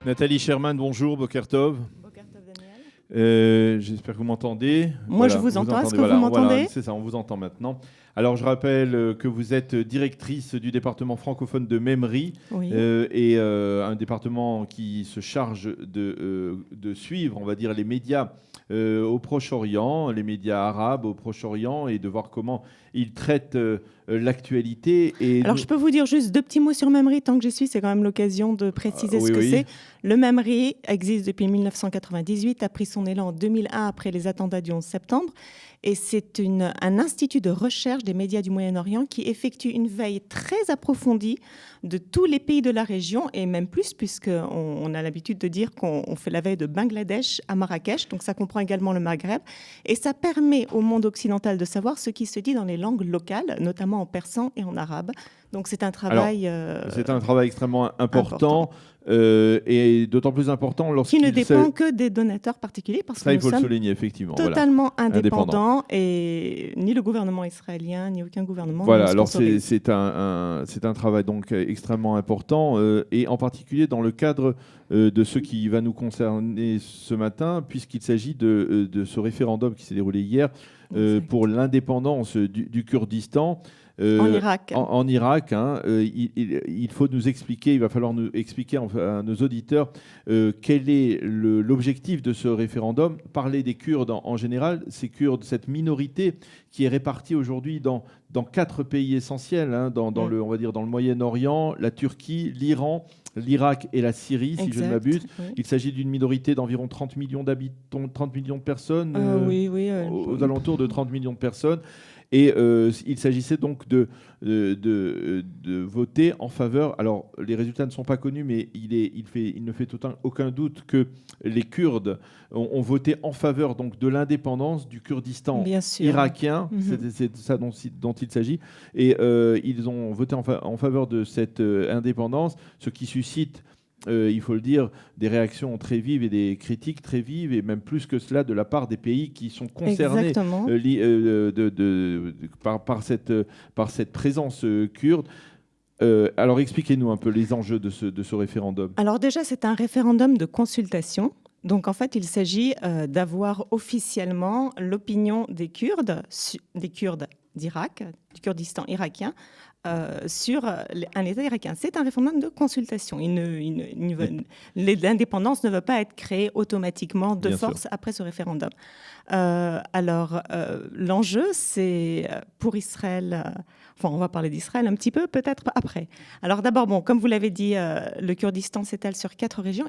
Nathalie Sherman, bonjour, Boker Tov. Boker Tov, Daniel. J'espère que vous m'entendez. Moi, je vous entends. Est-ce que vous m'entendez? Voilà, c'est ça, on vous entend maintenant. Alors, je rappelle que vous êtes directrice du département francophone de Memri, Oui. et un département qui se charge de suivre, on va dire, les médias au Proche-Orient, les médias arabes au Proche-Orient, et de voir comment ils traitent l'actualité. Alors, je peux vous dire juste deux petits mots sur Memri, tant que j'y suis, c'est quand même l'occasion de préciser ce que c'est. Le Memri existe depuis 1998, a pris son élan en 2001 après les attentats du 11 septembre. Et c'est un institut de recherche des médias du Moyen-Orient qui effectue une veille très approfondie de tous les pays de la région, et même plus, puisqu'on a l'habitude de dire qu'on fait la veille de Bangladesh à Marrakech, donc ça comprend également le Maghreb. Et ça permet au monde occidental de savoir ce qui se dit dans les langues locales, notamment en persan et en arabe. Donc c'est un travail... c'est un travail extrêmement important. Et d'autant plus important lorsqu'il qui ne dépend que des donateurs particuliers, parce que il faut le souligner, effectivement. Totalement indépendants, et ni le gouvernement israélien, ni aucun gouvernement. Voilà, alors c'est un travail donc extrêmement important, et en particulier dans le cadre de ce qui va nous concerner ce matin, puisqu'il s'agit de ce référendum qui s'est déroulé hier pour l'indépendance du Kurdistan. En Irak. En Irak, hein, il faut nous expliquer, il va falloir nous expliquer à nos auditeurs quel est l'objectif de ce référendum. Parler des Kurdes en général, ces Kurdes, cette minorité qui est répartie aujourd'hui dans 4 pays essentiels, hein, on va dire dans le Moyen-Orient, la Turquie, l'Iran, l'Irak et la Syrie, si je ne m'abuse. Oui. Il s'agit d'une minorité d'environ 30 millions d'habitants, 30 millions de personnes, aux alentours de 30 millions de personnes. Et il s'agissait donc de voter en faveur. Alors, les résultats ne sont pas connus, mais il ne fait aucun doute que les Kurdes ont voté en faveur donc de l'indépendance du Kurdistan irakien. C'est ça dont il s'agit. Et ils ont voté en faveur de cette indépendance, ce qui suscite... il faut le dire, des réactions très vives et des critiques très vives, et même plus que cela de la part des pays qui sont concernés par cette présence kurde. Alors expliquez-nous un peu les enjeux de ce référendum. Alors déjà, c'est un référendum de consultation. Donc en fait, il s'agit d'avoir officiellement l'opinion des Kurdes d'Irak, du Kurdistan irakien, sur un État irakien. C'est un référendum de consultation. L'indépendance ne va pas être créée automatiquement de force après ce référendum. L'enjeu, c'est pour Israël... on va parler d'Israël un petit peu, peut-être après. Alors d'abord, comme vous l'avez dit, le Kurdistan s'étale sur 4 régions.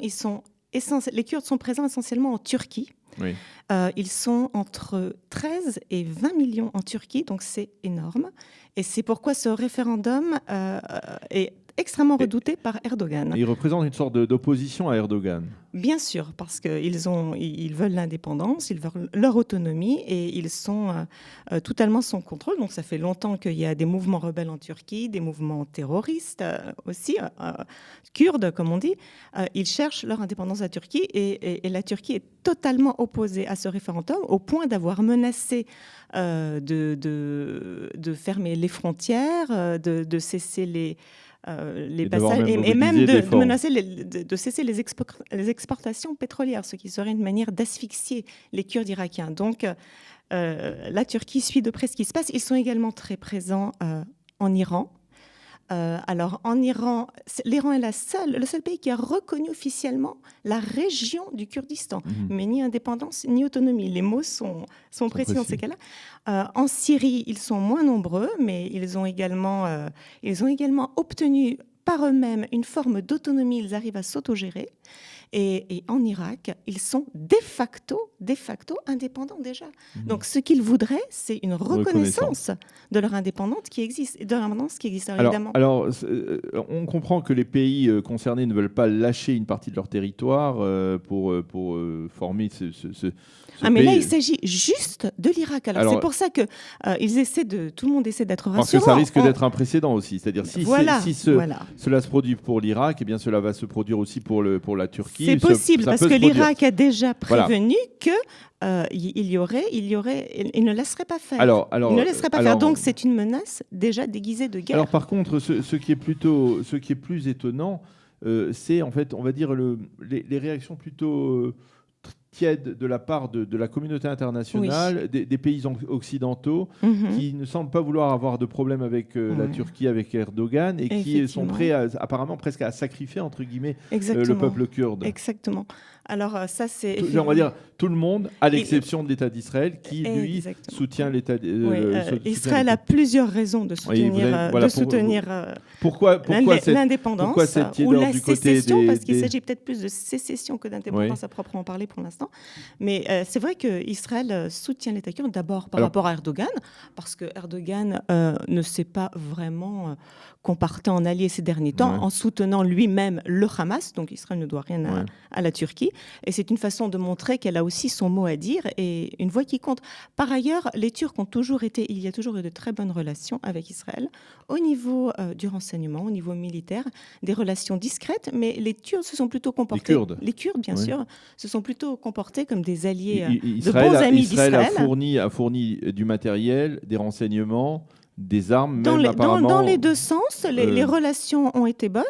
Les Kurdes sont présents essentiellement en Turquie. Oui. Ils sont entre 13 et 20 millions en Turquie, donc c'est énorme. Et c'est pourquoi ce référendum est extrêmement redouté par Erdogan. Il représente une sorte d'opposition à Erdogan. Bien sûr, parce qu'ils veulent l'indépendance, ils veulent leur autonomie, et ils sont totalement sans contrôle. Donc ça fait longtemps qu'il y a des mouvements rebelles en Turquie, des mouvements terroristes aussi, kurdes comme on dit. Ils cherchent leur indépendance à Turquie, et la Turquie est totalement opposée à ce référendum, au point d'avoir menacé de fermer les frontières, de cesser les passages, et même de menacer de cesser les exportations pétrolières, ce qui serait une manière d'asphyxier les Kurdes irakiens. Donc la Turquie suit de près ce qui se passe. Ils sont également très présents en Iran. Alors en Iran, l'Iran est le seul pays qui a reconnu officiellement la région du Kurdistan, mais ni indépendance ni autonomie. Les mots sont précis dans ces cas-là. En Syrie, ils sont moins nombreux, mais ils ont également obtenu par eux-mêmes une forme d'autonomie. Ils arrivent à s'autogérer. Et en Irak, ils sont de facto indépendants déjà. Donc, ce qu'ils voudraient, c'est une reconnaissance de leur indépendance qui existe. Alors, on comprend que les pays concernés ne veulent pas lâcher une partie de leur territoire pour former ce mais là, il s'agit juste de l'Irak. Alors c'est pour ça que tout le monde essaie d'être rassurant. Parce que ça risque d'être un précédent aussi. C'est-à-dire si cela se produit pour l'Irak, eh bien cela va se produire aussi pour la Turquie. C'est possible, parce que l'Irak a déjà prévenu que il ne laisserait pas faire. Il ne laisserait pas faire. Donc c'est une menace déjà déguisée de guerre. Alors par contre, ce qui est plus étonnant, c'est en fait, on va dire, les réactions plutôt tiède de la part de la communauté internationale, des pays occidentaux, qui ne semblent pas vouloir avoir de problème avec la Turquie, avec Erdogan, et qui sont prêts apparemment presque à sacrifier, entre guillemets, le peuple kurde. Exactement. Alors ça, c'est... On va dire tout le monde, à l'exception de l'État d'Israël, qui, lui, soutient l'État... Israël a plusieurs raisons de soutenir, pourquoi l'indépendance ou la sécession, parce qu'il s'agit peut-être plus de sécession que d'indépendance à proprement parler pour l'instant. Mais c'est vrai qu'Israël soutient l'État kurde d'abord par rapport à Erdogan, parce que Erdogan ne s'est pas vraiment comporté en allié ces derniers temps, en soutenant lui-même le Hamas, donc Israël ne doit rien à la Turquie. Et c'est une façon de montrer qu'elle a aussi son mot à dire et une voix qui compte. Par ailleurs, les Turcs ont toujours été, il y a toujours eu de très bonnes relations avec Israël, au niveau du renseignement, au niveau militaire, des relations discrètes, mais les Turcs se sont plutôt comportés... Les Kurdes, bien sûr, se sont plutôt comportés comme des alliés, de bons amis d'Israël. Israël a fourni du matériel, des renseignements, des armes, apparemment... Dans les deux sens, les relations ont été bonnes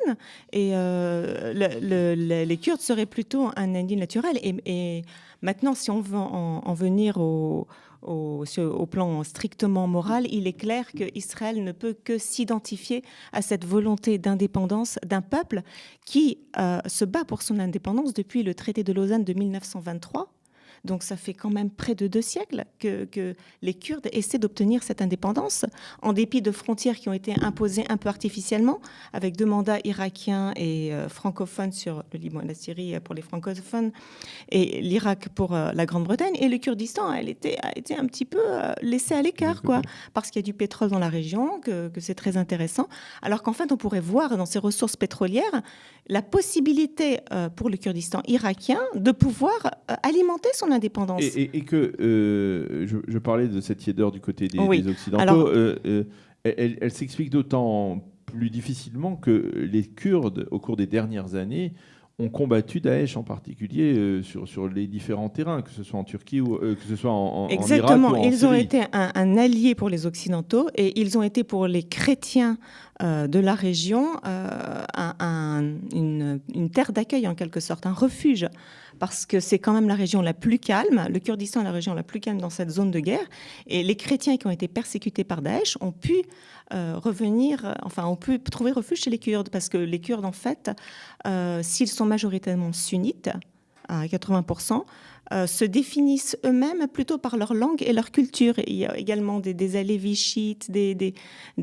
et les Kurdes seraient plutôt un ennemi naturel. Et maintenant, si on veut en venir au plan strictement moral, il est clair qu'Israël ne peut que s'identifier à cette volonté d'indépendance d'un peuple qui se bat pour son indépendance depuis le traité de Lausanne de 1923. Donc ça fait quand même près de 2 siècles que les Kurdes essaient d'obtenir cette indépendance, en dépit de frontières qui ont été imposées un peu artificiellement, avec 2 mandats irakiens et francophones sur le Liban et la Syrie pour les francophones, et l'Irak pour la Grande-Bretagne. Et le Kurdistan a été un petit peu laissé à l'écart, parce qu'il y a du pétrole dans la région, que c'est très intéressant. Alors qu'en fait, on pourrait voir dans ces ressources pétrolières la possibilité pour le Kurdistan irakien de pouvoir alimenter son indépendance. Et que je parlais de cette tiédeur du côté des Occidentaux. Elle s'explique d'autant plus difficilement que les Kurdes, au cours des dernières années, ont combattu Daesh en particulier sur les différents terrains, que ce soit en Turquie ou que ce soit en Irak ou en Syrie. Exactement, ils ont été un allié pour les Occidentaux et ils ont été pour les chrétiens de la région une terre d'accueil en quelque sorte, un refuge, parce que c'est quand même la région la plus calme, le Kurdistan est la région la plus calme dans cette zone de guerre, et les chrétiens qui ont été persécutés par Daesh ont pu ont pu trouver refuge chez les Kurdes, parce que les Kurdes, en fait, s'ils sont majoritairement sunnites, à 80%, se définissent eux-mêmes plutôt par leur langue et leur culture. Il y a également des alévis chiites, des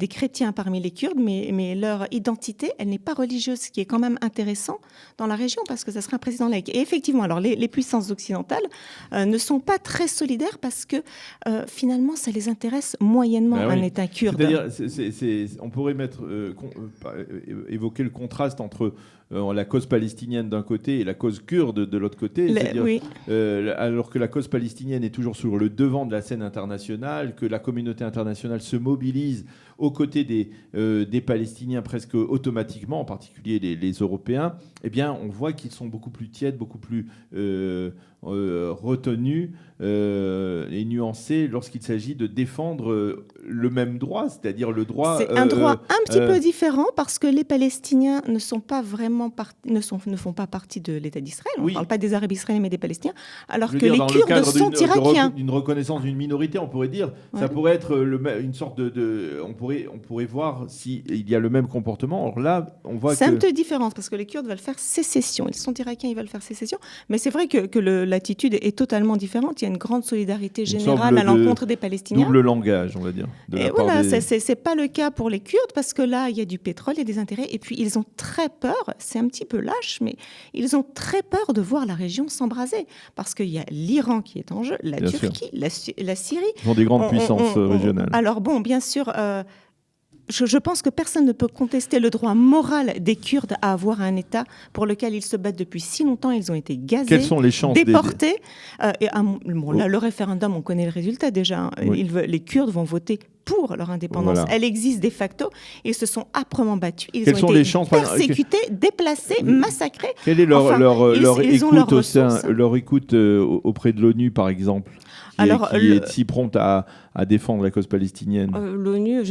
chrétiens parmi les Kurdes, mais leur identité, elle n'est pas religieuse, ce qui est quand même intéressant dans la région, parce que ça serait un président laïque. Et effectivement, alors les puissances occidentales ne sont pas très solidaires, parce que finalement, ça les intéresse moyennement, un État kurde. C'est-à-dire, on pourrait évoquer le contraste entre la cause palestinienne d'un côté et la cause kurde de l'autre côté. Alors que la cause palestinienne est toujours sur le devant de la scène internationale, que la communauté internationale se mobilise aux côtés des Palestiniens presque automatiquement, en particulier les Européens, eh bien, on voit qu'ils sont beaucoup plus tièdes, beaucoup plus retenus et nuancés lorsqu'il s'agit de défendre le même droit, c'est-à-dire le droit... C'est un droit un petit peu différent, parce que les Palestiniens ne sont pas vraiment ne font pas partie de l'État d'Israël. On ne parle pas des Arabes israéliens, mais des Palestiniens, alors que les Kurdes sont irakiens. Une reconnaissance d'une minorité, on pourrait dire, ça pourrait être une sorte de on pourrait voir s'il y a le même comportement. Or là, on voit c'est un peu différent, parce que les Kurdes veulent faire sécession. Ils sont irakiens, ils veulent faire sécession. Mais c'est vrai que l'attitude est totalement différente. Il y a une grande solidarité générale à l'encontre des Palestiniens. Double langage, on va dire. Et voilà, c'est pas le cas pour les Kurdes, parce que là, il y a du pétrole, il y a des intérêts. Et puis, ils ont très peur, c'est un petit peu lâche, mais ils ont très peur de voir la région s'embraser. Parce qu'il y a l'Iran qui est en jeu, la Turquie, la Syrie. Ils sont des grandes puissances régionales. Alors bon, bien sûr... Je pense que personne ne peut contester le droit moral des Kurdes à avoir un État pour lequel ils se battent depuis si longtemps. Ils ont été gazés, quelles sont les chances déportés. Le référendum, on connaît le résultat déjà. Les Kurdes vont voter pour leur indépendance. Elle existe de facto. Ils se sont âprement battus. Ils Quelles ont sont été les chances, persécutés, déplacés, massacrés. Quelle est leur écoute auprès de l'ONU, par exemple, qui est si prompte à défendre la cause palestinienne? L'ONU,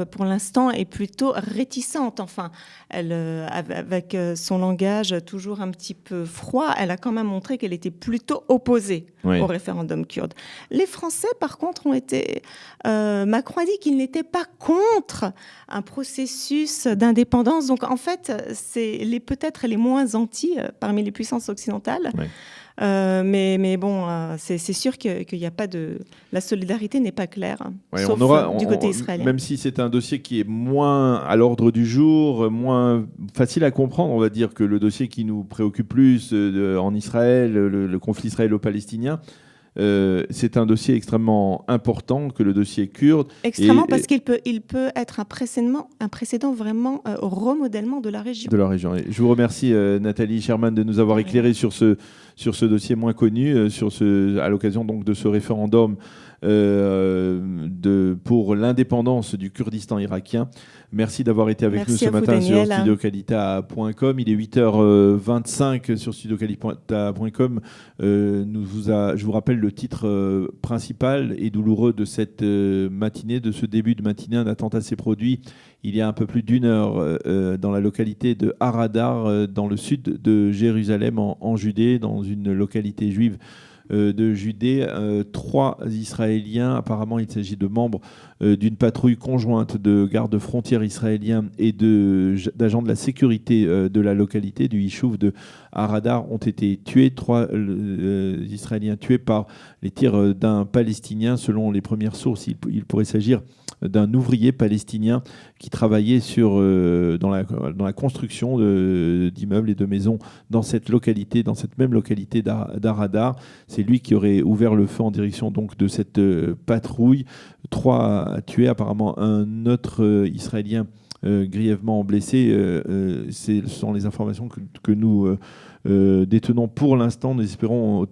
pour l'instant, est plutôt réticente. Enfin, elle, avec son langage toujours un petit peu froid, elle a quand même montré qu'elle était plutôt opposée au référendum kurde. Les Français, par contre, ont été... Macron a dit qu'il n'était pas contre un processus d'indépendance. Donc, en fait, c'est peut-être les moins anti parmi les puissances occidentales. Ouais. Mais bon, c'est sûr qu'il n'y a pas de... La solidarité n'est pas claire, sauf du côté israélien. Même si c'est un dossier qui est moins à l'ordre du jour, moins facile à comprendre, on va dire, que le dossier qui nous préoccupe plus en Israël, le conflit israélo-palestinien, c'est un dossier extrêmement important que le dossier kurde. Extrêmement, parce qu'il peut être un précédent vraiment au remodèlement de la région. Et je vous remercie, Nathalie Sherman, de nous avoir éclairé sur ce dossier moins connu, à l'occasion donc de ce référendum pour l'indépendance du Kurdistan irakien. Merci d'avoir été avec nous ce matin sur studiocalita.com. Il est 8h25 sur studiocalita.com. Je vous rappelle le titre principal et douloureux de cette matinée, de ce début de matinée. Un attentat s'est produit il y a un peu plus d'une heure dans la localité de Haradar, dans le sud de Jérusalem, en Judée, dans une localité juive de Judée. 3 Israéliens, apparemment il s'agit de membres d'une patrouille conjointe de gardes-frontières israéliens et d'agents de la sécurité de la localité du Yishuv de Haradar, ont été tués. 3 Israéliens tués par les tirs d'un Palestinien. Selon les premières sources, il pourrait s'agir d'un ouvrier palestinien qui travaillait dans la construction d'immeubles et de maisons dans cette même localité d'Haradar. C'est lui qui aurait ouvert le feu en direction donc de cette patrouille. 3 tués, apparemment un autre Israélien grièvement blessé. Ce sont les informations que nous détenons pour l'instant. Nous espérons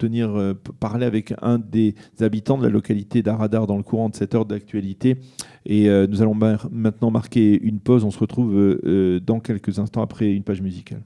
parler avec un des habitants de la localité d'Haradar dans le courant de cette heure d'actualité. Et nous allons maintenant marquer une pause. On se retrouve dans quelques instants après une page musicale.